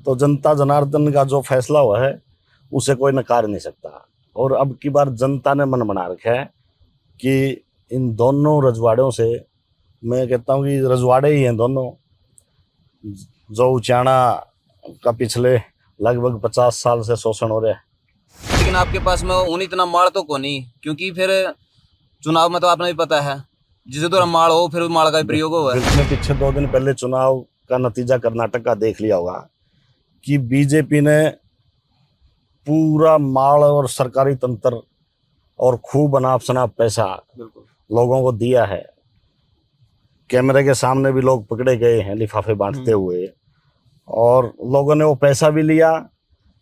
तो जनता जनार्दन का जो फैसला हुआ है उसे कोई नकार नहीं सकता। और अब की बार जनता ने मन बना रखा है कि इन दोनों रजवाड़ों से, मैं कहता हूँ कि रजवाड़े ही हैं दोनों, जो उचाना का पिछले लगभग 50 साल से शोषण हो रहा है। लेकिन आपके पास में उन इतना माल तो को नहीं, क्योंकि फिर चुनाव में तो आपने भी पता है जिस दौरान माल हो फिर माल का प्रयोग हुआ है। बिल्कुल, पीछे 2 दिन पहले चुनाव का नतीजा कर्नाटक का देख लिया होगा कि बीजेपी ने पूरा माल और सरकारी तंत्र और खूब अनाप शनाप पैसा लोगों को दिया है। कैमरे के सामने भी लोग पकड़े गए हैं लिफाफे बांटते हुए, और लोगों ने वो पैसा भी लिया,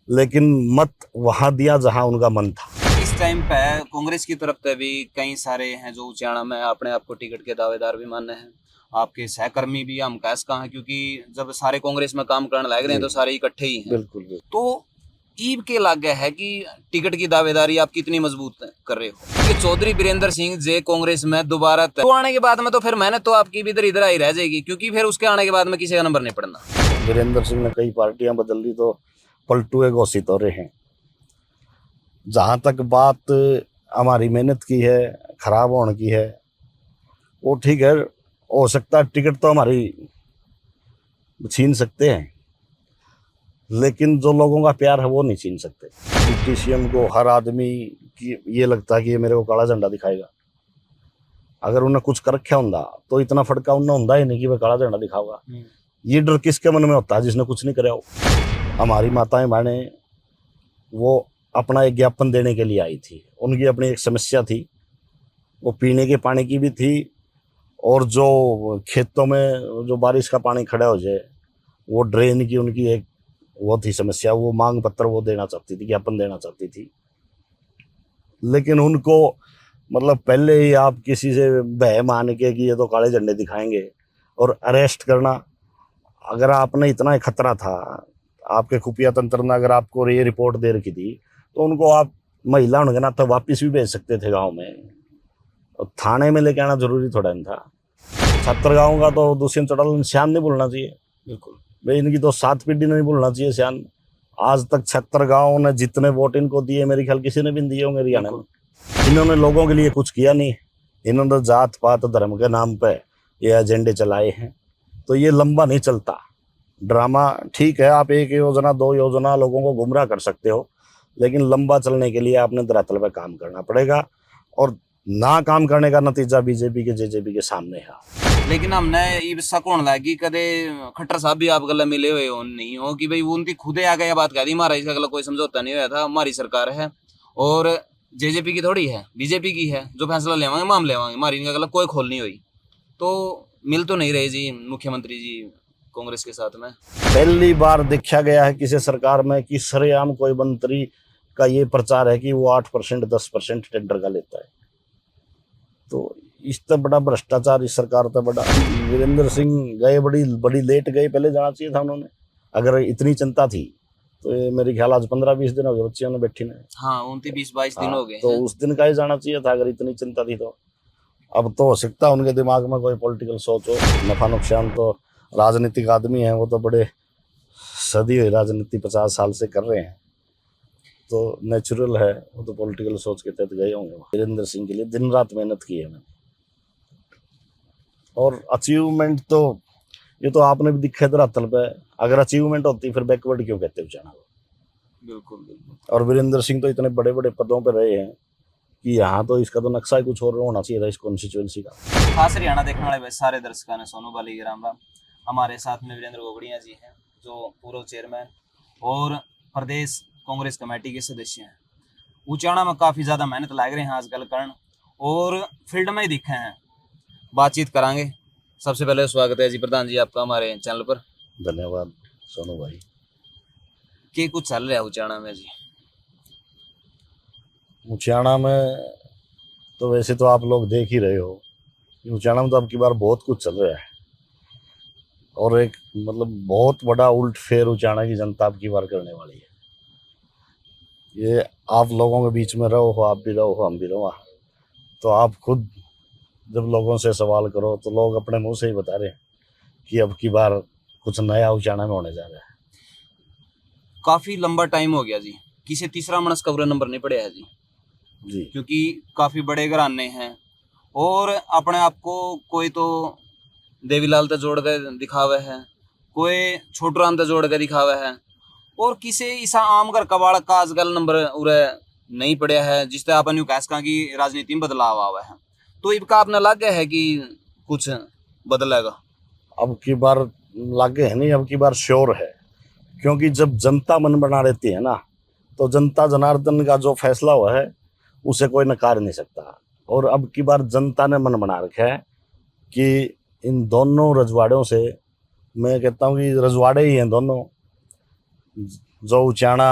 लेकिन मत वहां दिया जहां उनका मन था। इस टाइम पे कांग्रेस की तरफ से भी कई सारे हैं जो उचाना में अपने आप को टिकट के दावेदार भी मानने हैं। आपके सहकर्मी भी हम कैस का हैं, क्योंकि जब सारे कांग्रेस में काम करने लग रहे हैं तो सारे इकट्ठे ही हैं। बिल्कुल बिल्कुल। तो ईब के लागे है कि टिकट की दावेदारी आप कितनी मजबूत कर रहे हो कि चौधरी वीरेंद्र सिंह जे कांग्रेस में दोबारा तो आने के बाद में तो फिर मेहनत तो आपकी भी इधर इधर ही रह जाएगी, क्योंकि फिर उसके आने के बाद में किसी का नंबर नहीं पड़ना। वीरेंद्र सिंह ने कई पार्टियां बदल दी तो पलटुए घोषित हो रहे हैं। जहां तक बात हमारी मेहनत की है, खराब होने की है, वो ठीक है, हो सकता है टिकट तो हमारी छीन सकते हैं, लेकिन जो लोगों का प्यार है वो नहीं छीन सकते। डिप्टी सीएम को हर आदमी की ये लगता है कि ये मेरे को काला झंडा दिखाएगा। अगर उन्हें कुछ कर रखा होंदा तो इतना फड़का उन्हें होंदा ही नहीं कि वह काला झंडा दिखाओगा। ये डर किसके मन में होता है? जिसने कुछ नहीं कराया हो। हमारी माताएं बहनें वो अपना एक ज्ञापन देने के लिए आई थी, उनकी अपनी एक समस्या थी, वो पीने के पानी की भी थी, और जो खेतों में जो बारिश का पानी खड़ा हो जाए वो ड्रेन की उनकी एक वो थी समस्या। वो मांग पत्र वो देना चाहती थी, ज्ञापन देना चाहती थी। लेकिन उनको मतलब पहले ही आप किसी से भय मान के कि ये तो काले झंडे दिखाएंगे और अरेस्ट करना, अगर आपने इतना खतरा था, आपके खुफिया तंत्र ने अगर आपको ये रिपोर्ट दे रखी थी, तो उनको आप महिला होने के नाते वापिस भी भेज सकते थे गाँव में, और थाने में लेके आना जरूरी थोड़ा नहीं था। छत्तरगांव का तो दुष्यंत चौटाला निशान नहीं भूलना चाहिए। बिल्कुल भाई, इनकी तो 7 पीढ़ी नहीं भूलना चाहिए शान। आज तक 76 ने जितने वोट इनको दिए, मेरे ख्याल किसी ने भी नहीं दिए होंगे हरियाणा में। इन्होंने लोगों के लिए कुछ किया नहीं। इन्होंने जात पात धर्म के नाम पे ये एजेंडे चलाए हैं, तो ये लंबा नहीं चलता ड्रामा। ठीक है, आप एक योजना 2 योजना लोगों को गुमराह कर सकते हो, लेकिन लंबा चलने के लिए आपने धरातल पे काम करना पड़ेगा, और ना काम करने का नतीजा बीजेपी के जेजेपी के सामने है। लेकिन हमने ये शक होने लगी कदे खट्टर साहब भी आप गला मिले हुए हो नहीं हो कि भाई वो उनकी खुदे आ गया बात कह दी, हमारा इसका गला कोई समझौता नहीं हुआ था, हमारी सरकार है और जेजेपी की थोड़ी है, बीजेपी की है, जो फैसला लेवांगे हम लेवांगे, हमारी इनका गला कोई खोल नहीं हुई। तो मिल तो नहीं रहे जी मुख्यमंत्री जी कांग्रेस के साथ में। पहली बार देखा गया है किसी सरकार में कि सरेआम कोई मंत्री का ये प्रचार है कि वो 8% 10% टेंडर का लेता है। तो इससे बड़ा भ्रष्टाचार इस सरकार से बड़ा। वीरेंद्र सिंह गए बड़ी बड़ी लेट गए, पहले जाना चाहिए था उन्होंने। अगर इतनी चिंता थी तो ये मेरे ख्याल आज 15-20 दिन हो गए बच्चियों ने बैठी ने। हाँ 29-22 दिन हो गए तो उस दिन का ही जाना चाहिए था अगर इतनी चिंता थी तो। अब तो हो सकता है उनके दिमाग में कोई पॉलिटिकल सोच हो, नफा नुकसान। तो राजनीतिक आदमी है वो, तो बड़े सदी हुई राजनीति 50 साल से कर रहे हैं, तो नेचुरल है वो तो पॉलिटिकल सोच के तहत गए होंगे। वीरेंद्र सिंह के लिए दिन रात मेहनत की है मैंने, और अचीवमेंट तो ये तो आपने भी दिखा धरातल पे। अगर अचीवमेंट होती फिर बैकवर्ड क्यों कहते उचाना को? बिल्कुल बिल्कुल। और वीरेंद्र सिंह तो इतने बड़े बड़े पदों पर रहे हैं कि यहाँ तो इसका तो नक्शा ही कुछ और होना चाहिए था इस कॉन्स्टिट्यूएंसी का। खास हरियाणा देखने वाले सारे दर्शकों ने सोनू बाली के राम राम। हमारे साथ में वीरेंद्र गोगड़िया जी हैं जो पूर्व चेयरमैन और प्रदेश कांग्रेस कमेटी के सदस्य हैं। उचाना में काफ़ी ज़्यादा मेहनत लग रहे हैं आजकल करण, और फील्ड में ही दिखे हैं। बातचीत करांगे। सबसे पहले स्वागत है जी प्रधान जी आपका हमारे चैनल पर। धन्यवाद सोनू भाई। क्या कुछ चल रहा है उचाना में जी? उचाना में तो वैसे तो आप लोग देख ही रहे हो, उचाना में तो अब की बार बहुत कुछ चल रहा है, और एक मतलब बहुत बड़ा उल्ट फेर उचाना की जनता अब की बार करने वाली है। ये आप लोगों के बीच में रहो हो, आप भी रहो हो, हम भी रहो, तो आप खुद जब लोगों से सवाल करो तो लोग अपने मुंह से ही बता रहे हैं कि अब की बार कुछ नया उचाना में होने जा रहा है। काफी लंबा टाइम हो गया जी, किसी तीसरा मानस का पूरा नंबर नहीं पड़े है जी, जी क्योंकि काफी बड़े घराने हैं और अपने आप को कोई तो देवीलाल ते जोड़ के दिखावे है, कोई छोटू राम ते जोड़ के दिखावे है, और किसी ऐसा आम घर कबाड़ का आजकल नंबर उरे नहीं पड़े है जिससे अपन यूं कह सका कि राजनीति में बदलाव आवा है। तो इनका अपना लग गया है कि कुछ बदलेगा। अब की बार लागे है नहीं, अब की बार श्योर है, क्योंकि जब जनता मन बना रहती है ना, तो जनता जनार्दन का जो फैसला हुआ है उसे कोई नकार नहीं सकता। और अब की बार जनता ने मन बना रखा है कि इन दोनों रजवाड़ों से, मैं कहता हूँ कि रजवाड़े ही हैं दोनों, जो उचाना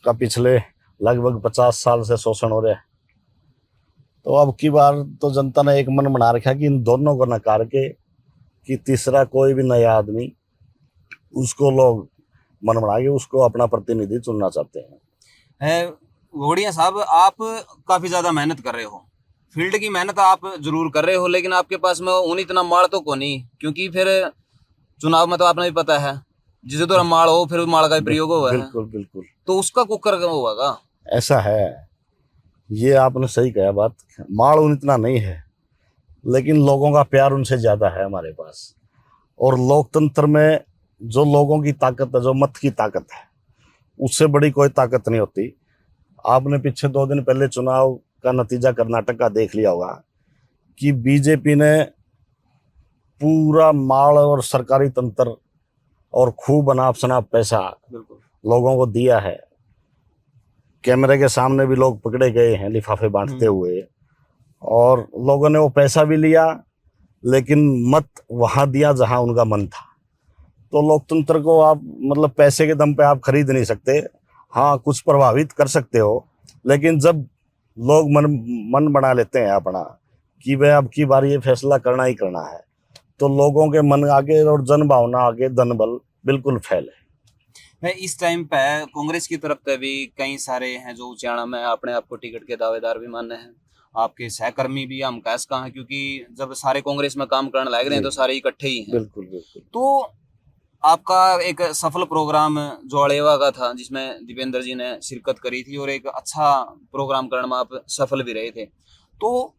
का पिछले लगभग 50 साल से शोषण हो रहा है, तो अब की बार तो जनता ने एक मन बना रखा कि इन दोनों को नकार के कि तीसरा कोई भी नया आदमी, उसको लोग मन बना के उसको अपना प्रतिनिधि चुनना चाहते हैं। घोड़िया साहब, आप काफी ज्यादा मेहनत कर रहे हो, फील्ड की मेहनत आप जरूर कर रहे हो, लेकिन आपके पास में उन इतना माल तो को नहीं, क्योंकि फिर चुनाव में तो आपने भी पता है जिसे तो माल हो फिर माल का प्रयोग हुआ है, बिल्कुल बिल्कुल तो उसका कुकर होगा। ऐसा है, ये आपने सही कहा बात, माल उन इतना नहीं है, लेकिन लोगों का प्यार उनसे ज्यादा है हमारे पास। और लोकतंत्र में जो लोगों की ताकत है, जो मत की ताकत है, उससे बड़ी कोई ताकत नहीं होती। आपने पीछे 2 दिन पहले चुनाव का नतीजा कर्नाटक का देख लिया होगा कि बीजेपी ने पूरा माल और सरकारी तंत्र और खूब अनाप शनाप पैसा लोगों को दिया है। कैमरे के सामने भी लोग पकड़े गए हैं लिफाफे बांटते हुए, और लोगों ने वो पैसा भी लिया, लेकिन मत वहां दिया जहां उनका मन था। तो लोकतंत्र को आप मतलब पैसे के दम पे आप खरीद नहीं सकते। हाँ, कुछ प्रभावित कर सकते हो, लेकिन जब लोग मन बना लेते हैं अपना कि वह अब की बार ये फैसला करना ही करना है, तो लोगों के मन आगे और जन भावना आगे धन बल बिल्कुल फैल है। मैं इस टाइम पे कांग्रेस की तरफ से भी कई सारे हैं जो उचाणा में अपने आप को टिकट के दावेदार भी माने हैं, आपके सहकर्मी भी हम कह सकते हैं, क्योंकि जब सारे कांग्रेस में काम करने लग रहे हैं तो सारे इकट्ठे ही हैं। बिल्कुल बिल्कुल। तो आपका एक सफल प्रोग्राम जो अलेवा का था जिसमें दीपेंद्र जी ने शिरकत करी थी और एक अच्छा प्रोग्राम करने में आप सफल भी रहे थे, तो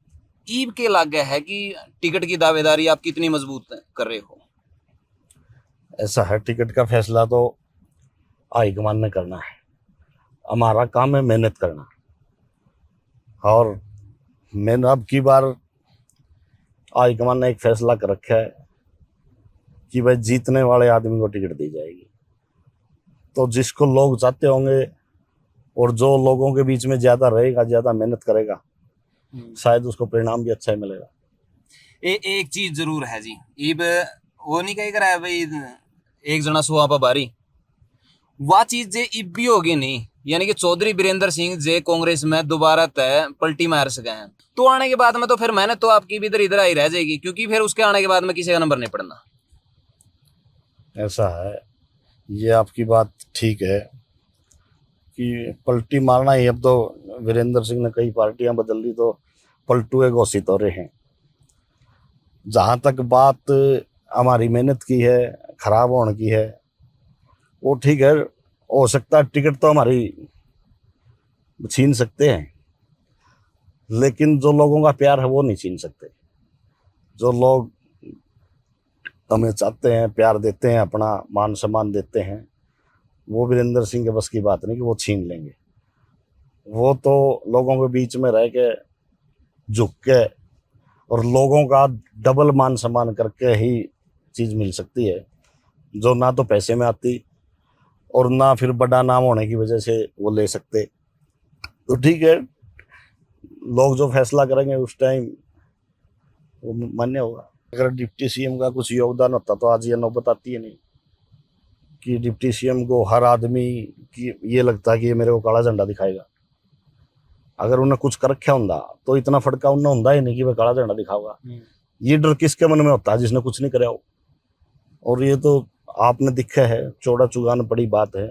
ईब के लग गया है कि टिकट की दावेदारी आप कितनी मजबूत कर रहे हो? ऐसा है, टिकट का फैसला तो हाईकमान ने करना है, हमारा काम है मेहनत करना। और मैंने अब की बार हाईकमान ने एक फैसला कर रखा है कि भाई जीतने वाले आदमी को टिकट दी जाएगी। तो जिसको लोग चाहते होंगे और जो लोगों के बीच में ज्यादा रहेगा, ज्यादा मेहनत करेगा, शायद उसको परिणाम भी अच्छा ही मिलेगा। एक चीज जरूर है जी, ईब वो नहीं कही करा भाई एक जना सुहा पा बारी, वह चीज जे ईब भी होगी नहीं, यानी कि चौधरी बीरेंद्र सिंह जे कांग्रेस में दोबारा तय पलटी मार सके हैं, तो आने के बाद में तो फिर मेहनत तो आपकी भी इधर इधर आई रह जाएगी, क्योंकि फिर उसके आने के बाद में किसी का नंबर नहीं पड़ना। ऐसा है, ये आपकी बात ठीक है कि पलटी मारना ही। अब तो वीरेंद्र सिंह ने कई पार्टियां बदल दी तो पलटुए घोषित हो रहे हैं। जहां तक बात हमारी मेहनत की है, खराब होने की है, वो ठीक है, हो सकता है टिकट तो हमारी छीन सकते हैं, लेकिन जो लोगों का प्यार है वो नहीं छीन सकते। जो लोग हमें चाहते हैं, प्यार देते हैं, अपना मान सम्मान देते हैं, वो वीरेंद्र सिंह के बस की बात नहीं कि वो छीन लेंगे। वो तो लोगों के बीच में रह के, झुक के और लोगों का डबल मान सम्मान करके ही चीज मिल सकती है, जो ना तो पैसे में आती और ना फिर बड़ा नाम होने की वजह से वो ले सकते। तो ठीक है, लोग जो फैसला करेंगे उस टाइम वो मान्य होगा। अगर डिप्टी सीएम का कुछ योगदान होता तो आज ये नौबत आती है नहीं कि डिप्टी सीएम को हर आदमी की ये लगता है कि ये मेरे को काला झंडा दिखाएगा। अगर उन्हें कुछ कर रखा होता तो इतना फटका उन्हें होता ही नहीं कि वह काला झंडा दिखाऊगा। ये डर किसके मन में होता है? जिसने कुछ नहीं कराया हो। और ये तो आपने दिखा है, चौड़ा चुगान पड़ी बात है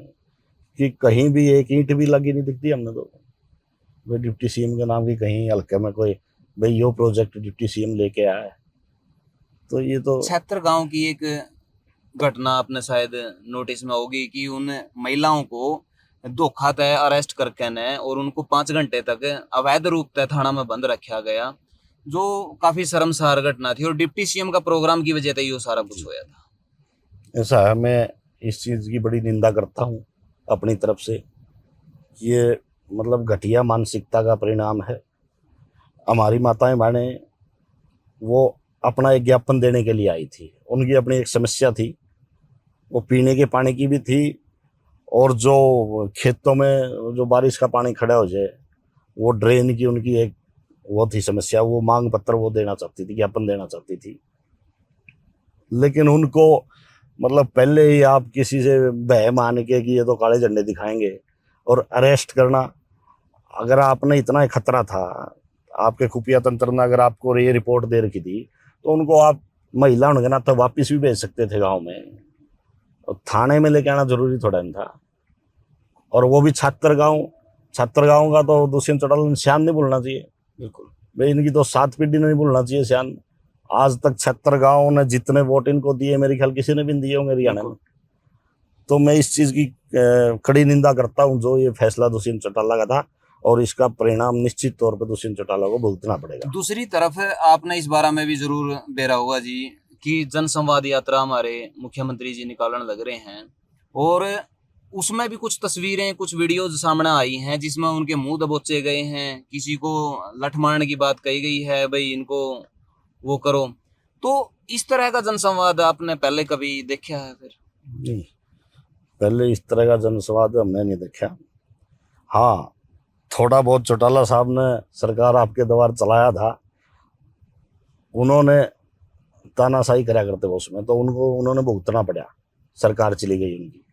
कि कहीं भी एक ईंट भी लगी नहीं दिखती हमने तो। भाई डिप्टी सीएम के नाम की कहीं हल्के में कोई भाई यो प्रोजेक्ट डिप्टी सीएम लेके आया है, तो ये तो 76 गांव की एक घटना आपने शायद नोटिस में होगी कि उन महिलाओं को धोखा तय अरेस्ट करके ने और उनको 5 घंटे तक अवैध रूप से थाना में बंद रखा गया, जो काफी शर्मसार घटना थी और डिप्टी सीएम का प्रोग्राम की वजह से ये सारा कुछ होया था। ऐसा है, मैं इस चीज़ की बड़ी निंदा करता हूँ अपनी तरफ से। ये मतलब घटिया मानसिकता का परिणाम है। हमारी माताएं बहनें वो अपना एक ज्ञापन देने के लिए आई थी, उनकी अपनी एक समस्या थी, वो पीने के पानी की भी थी, और जो खेतों में जो बारिश का पानी खड़ा हो जाए वो ड्रेन की उनकी एक वो थी समस्या। वो मांग पत्र वो देना चाहती थी, ज्ञापन देना चाहती थी। लेकिन उनको मतलब पहले ही आप किसी से भय मान के कि ये तो काले झंडे दिखाएंगे और अरेस्ट करना, अगर आपने इतना ही खतरा था, आपके खुफिया तंत्र ने अगर आपको ये रिपोर्ट दे रखी थी, तो उनको आप महिला होने के नाते वापिस भी भेज सकते थे गांव में, और थाने में लेके आना जरूरी थोड़ा नहीं था। और वो भी छात्र गांव का तो दुष्यंत चौटाला निशान नहीं भूलना चाहिए। बिल्कुल भाई इनकी तो 7 पीढ़ी नहीं भूलना चाहिए शान। आज तक 76 गांव ने जितने वोट इनको दिए, मेरे ख्याल किसी ने भी नहीं दिए होंगे हरियाणा में। तो मैं इस चीज की कड़ी निंदा करता हूं जो ये फैसला दुष्यंत चौटाला का था, और इसका परिणाम निश्चित तौर पर दुष्यंत चौटाला को भुगतना पड़ेगा। दूसरी तरफ आपने इस बारे में भी जरूर बेरा होगा जी कि जन संवाद यात्रा हमारे मुख्यमंत्री जी निकालने लग रहे हैं, और उसमें भी कुछ तस्वीरें कुछ वीडियोज सामने आई हैं जिसमें उनके मुंह दबोचे गए हैं, किसी को लठ मारने की बात कही गई है, भाई इनको वो करो। तो इस तरह का जनसंवाद आपने पहले कभी देखा है? फिर नहीं, पहले इस तरह का जनसंवाद हमने नहीं देखा। हाँ, थोड़ा बहुत चौटाला साहब ने सरकार आपके द्वार चलाया था, उन्होंने तानाशाही करा करते थे उसमें, तो उन्होंने भुगतना पड़ा, सरकार चली गई उनकी।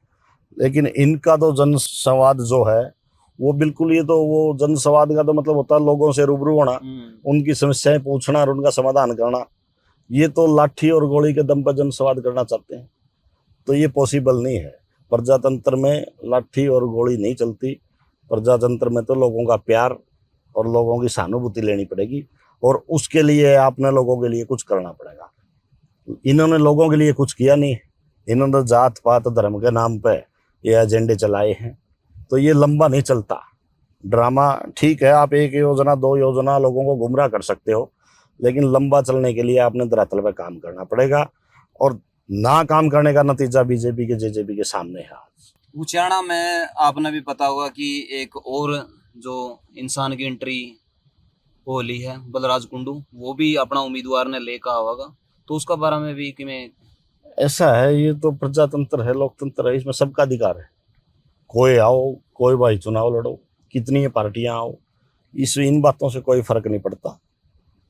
लेकिन इनका तो जनसंवाद जो है वो बिल्कुल, ये तो वो जनसंवाद का तो मतलब होता है लोगों से रूबरू होना, उनकी समस्याएं पूछना और उनका समाधान करना। ये तो लाठी और गोली के दम पर जनसंवाद करना चाहते हैं, तो ये पॉसिबल नहीं है। प्रजातंत्र में लाठी और गोली नहीं चलती। प्रजातंत्र में तो लोगों का प्यार और लोगों की सहानुभूति लेनी पड़ेगी, और उसके लिए आपने लोगों के लिए कुछ करना पड़ेगा। इन्होंने लोगों के लिए कुछ किया नहीं, इन्होंने जात पात धर्म के नाम पे ये एजेंडे चलाए हैं, तो ये लंबा नहीं चलता। ड्रामा ठीक है, आप एक योजना 2 योजना लोगों को गुमराह कर सकते हो, लेकिन लंबा चलने के लिए आपने धरातल पे काम करना पड़ेगा, और ना काम करने का नतीजा बीजेपी के जेजेपी के सामने है। उचाना में आपने भी पता होगा कि एक और जो इंसान की एंट्री होली है बलराज कुंडू, वो भी अपना उम्मीदवार ने लेकर होगा, तो उसका बारे में भी कि मैं ऐसा है, ये तो प्रजातंत्र है, लोकतंत्र है, इसमें सबका अधिकार है। कोई आओ, कोई भाई चुनाव लड़ो, कितनी पार्टियां आओ, इन बातों से कोई फर्क नहीं पड़ता,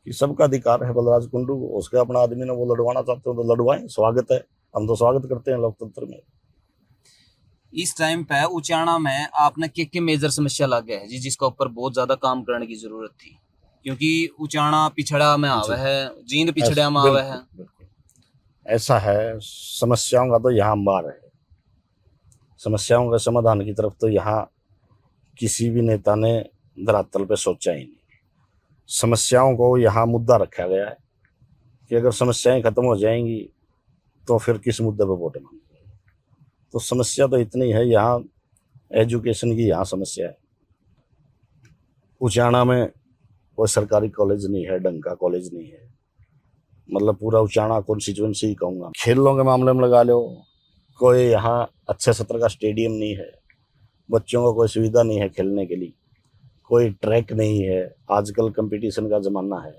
कि सबका अधिकार है। बलराज कुंडू उसके अपना आदमी ने, वो लड़वाना चाहते हो तो लड़वाएं, स्वागत है, हम तो स्वागत करते हैं लोकतंत्र में। इस टाइम पे उचाना में आपने के मेजर समस्या लग गया है जी जिसका ऊपर बहुत ज्यादा काम करने की जरूरत थी, क्योंकि उचाना पिछड़ा में आवे है, जींद पिछड़ा में आवे है। ऐसा है, समस्याओं का तो यहाँ अंबार है, समस्याओं के समाधान की तरफ तो यहाँ किसी भी नेता ने धरातल पे सोचा ही नहीं। समस्याओं को यहाँ मुद्दा रखा गया है कि अगर समस्याएं खत्म हो जाएंगी तो फिर किस मुद्दे पे वोट मांगेंगे। तो समस्या तो इतनी है, यहाँ एजुकेशन की यहाँ समस्या है। उचाना में कोई सरकारी कॉलेज नहीं है, ढंग का कॉलेज नहीं है, मतलब पूरा उचाना कॉन्स्टिट्यूएंसी कहूँगा। खेलों के मामले में लगा लो, कोई यहाँ अच्छे सत्र का स्टेडियम नहीं है, बच्चों को कोई सुविधा नहीं है खेलने के लिए, कोई ट्रैक नहीं है। आजकल कंपटीशन का ज़माना है,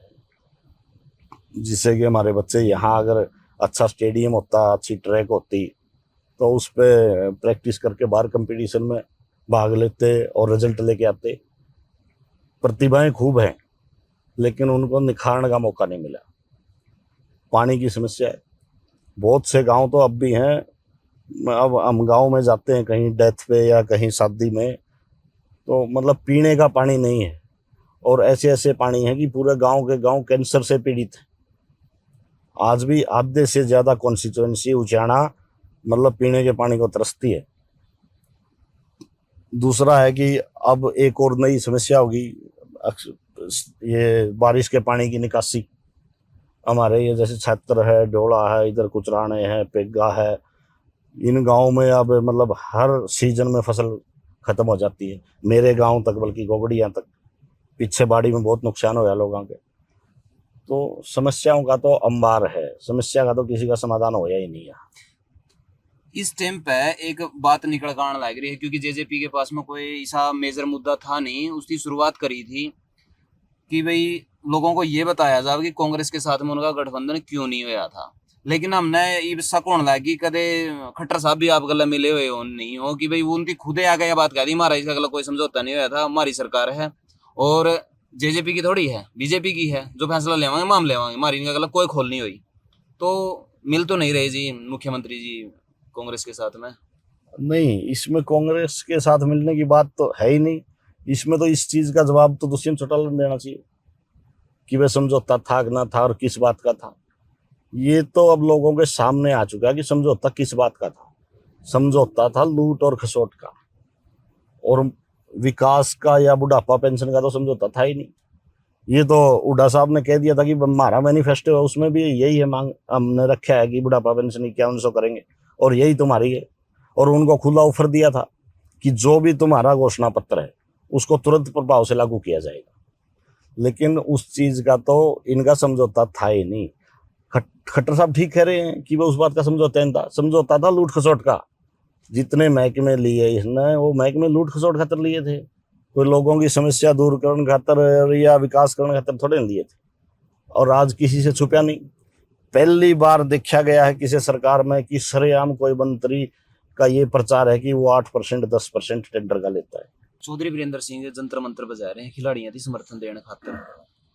जिससे कि हमारे बच्चे यहाँ अगर अच्छा स्टेडियम होता, अच्छी ट्रैक होती, तो उस पर प्रैक्टिस करके बाहर कंपटीशन में भाग लेते और रिजल्ट लेके आते। प्रतिभाएं खूब हैं, लेकिन उनको निखारने का मौका नहीं मिला। पानी की समस्या है, बहुत से गांव तो अब भी हैं। अब हम गांव में जाते हैं कहीं डेथ पे या कहीं शादी में, तो मतलब पीने का पानी नहीं है, और ऐसे ऐसे पानी है कि पूरे गांव के गांव कैंसर से पीड़ित है। आज भी आधे से ज़्यादा कॉन्स्टिट्यूएंसी उचाना मतलब पीने के पानी को तरसती है। दूसरा है कि अब एक और नई समस्या होगी, ये बारिश के पानी की निकासी। हमारे ये जैसे छत्र है, डोला है, इधर कुचराने है, पेग्गा है, इन गाँव में अब मतलब हर सीजन में फसल खत्म हो जाती है। मेरे गांव तक बल्कि गोगड़िया तक पीछे बाड़ी में बहुत नुकसान होया लोगों के। तो समस्याओं का तो अंबार है, समस्या का तो किसी का समाधान होया ही नहीं है। इस टाइम पे एक बात निकल कर आने लग रही है, क्योंकि जेजेपी के पास में कोई ऐसा मेजर मुद्दा था नहीं। उसकी शुरुआत करी थी कि भाई लोगों को ये बताया जाए कि कांग्रेस के साथ में उनका गठबंधन क्यों नहीं हुआ था। लेकिन हमने ये शक होने लगी कदे खट्टर साहब भी आप गला मिले हुए हो नहीं हो कि भाई वो उनकी खुदे आ गया बात कह दी, हमारा इसका गला कोई समझौता नहीं हुआ था, हमारी सरकार है और जेजेपी की थोड़ी है, बीजेपी की है, जो फैसला लेवांगे हम लेवांगे, हमारी इनका गला कोई खोल नहीं हुई। तो मिल तो नहीं रहे जी मुख्यमंत्री जी कांग्रेस के साथ में। नहीं, इसमें कांग्रेस के साथ मिलने की बात तो है ही नहीं। इसमें तो इस चीज का जवाब तो दुष्यंत चौटाला ने देना चाहिए कि वह समझौता था कि ना था और किस बात का था। ये तो अब लोगों के सामने आ चुका है कि समझौता किस बात का था। समझौता था लूट और खसोट का, और विकास का या बुढ़ापा पेंशन का तो समझौता था ही नहीं। ये तो हुड्डा साहब ने कह दिया था कि हमारा मैनिफेस्टो है, उसमें भी यही है मांग, हमने रखा है कि बुढ़ापा पेंशन 5100 करेंगे और यही तुम्हारी है। और उनको खुला ऑफर दिया था कि जो भी तुम्हारा घोषणा पत्र है उसको तुरंत प्रभाव से लागू किया जाएगा। लेकिन उस चीज का तो इनका समझौता था ही नहीं। खट्टर साहब ठीक कह रहे हैं कि वो उस बात का समझौता नहीं था, समझौता था लूट खसोट का। जितने महकमे लिए इसने वो महकमे लूट खसोट खातर लिए थे, कोई लोगों की समस्या दूर करने खातर या विकास करने खातर थोड़े नहीं लिए थे। और आज किसी से छुपा नहीं। पहली बार देखा गया है किसी सरकार में कि सरेआम कोई मंत्री का ये प्रचार है कि वो 8% 10% टेंडर का लेता है। चौधरी वीरेंद्र सिंह जंतर मंतर बजा रहे हैं खिलाड़ियों की समर्थन देने खातर,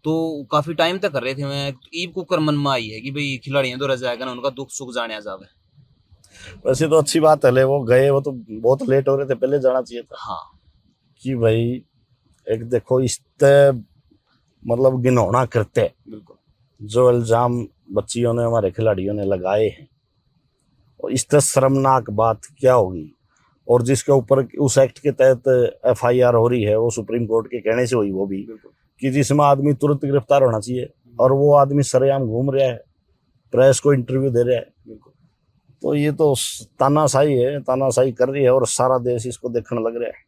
तो काफी टाइम तक कर रहे थे। मैं ईब कुकर मन में आई है कि भाई खिलाड़ियों तो रह जाएगा ना, उनका दुख सुख जाने जावे। वैसे तो अच्छी बात है, ले वो गए, वो तो बहुत लेट हो रहे थे, पहले जाना चाहिए था। हाँ कि भाई एक देखो इस मतलब घिनौना करते बिल्कुल। जो इल्जाम बच्चियों ने हमारे खिलाड़ियों ने लगाए हैं, और इस तरह शर्मनाक बात क्या होगी। और जिसके ऊपर उस एक्ट के तहत एफआईआर हो रही है वो सुप्रीम कोर्ट के कहने से हुई, वो भी कि जिसमें आदमी तुरंत गिरफ्तार होना चाहिए, और वो आदमी सरेआम घूम रहा है, प्रेस को इंटरव्यू दे रहा है। तो ये तो तानाशाही है, तानाशाही कर रही है और सारा देश इसको देखने लग रहा है।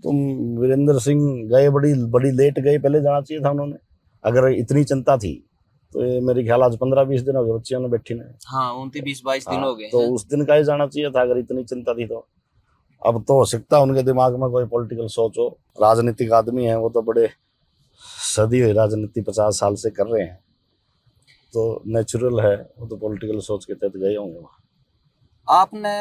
तुम वीरेंद्र सिंह गए, बड़ी बड़ी लेट गए, पहले जाना चाहिए था उन्होंने। अगर इतनी चिंता थी तो ये मेरे ख्याल आज 15-20 दिन हो गए बच्चियों ने बैठी ने। हाँ 29-22 दिन हो गए तो हैं। उस दिन का ही जाना चाहिए था अगर इतनी चिंता थी तो। अब तो हो सकता है उनके दिमाग में कोई पॉलिटिकल सोच हो, राजनीतिक आदमी है वो तो, बड़े सदी हुई राजनीति 50 साल से कर रहे हैं, तो नेचुरल है वो तो पॉलिटिकल सोच के तहत गए होंगे वहाँ। आपने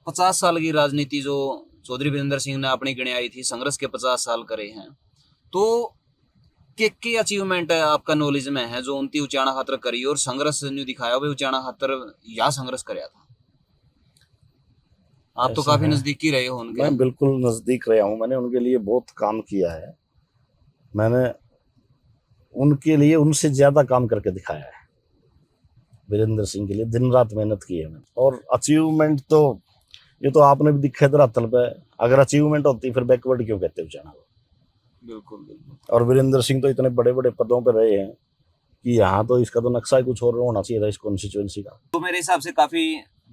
50 साल की राजनीति जो चौधरी वीरेंद्र सिंह ने अपनी गिनाई थी, संघर्ष के 50 साल करे हैं, तो के अचीवमेंट है आपका नॉलेज में है जो उनती उचाणा खातर करी और संघर्ष नहीं दिखाया भाई उचाणा खातर या संघर्ष करया था? आप तो ऐसा काफी है, नजदीकी रहे हो उनके। मैं बिल्कुल नजदीक रहा हूँ, मैंने उनके लिए बहुत काम किया है। मैंने उनके लिए उनसे ज्यादा काम करके दिखाया है। वीरेंद्र सिंह के लिए दिन रात मेहनत की है मैंने। और अचीवमेंट तो ये तो आपने भी दिखा धरातल पे। अगर अचीवमेंट होती फिर बैकवर्ड क्यों कहते उचाणा को। बिल्कुल बिल्कुल। और वीरेंद्र सिंह तो इतने बड़े बड़े पदों पर रहे हैं कि यहाँ तो इसका तो नक्शा ही कुछ और होना चाहिए था इस कॉन्स्टिट्यूएंसी का। तो मेरे हिसाब से काफी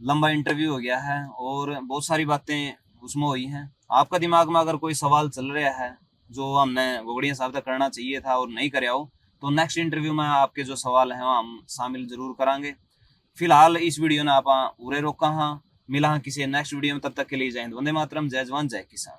लंबा इंटरव्यू हो गया है और बहुत सारी बातें उसमें हुई हैं। आपका दिमाग में अगर कोई सवाल चल रहा है जो हमने गोगड़िया साहब तक करना चाहिए था और नहीं कराया हो, तो नेक्स्ट इंटरव्यू में आपके जो सवाल हैं हम शामिल जरूर करांगे। फिलहाल इस वीडियो ने आप उरे रोका हाँ मिला हाँ किसी नेक्स्ट वीडियो में, तब तक के लिए जय हिंद, वंदे मातरम, जय जवान जय किसान।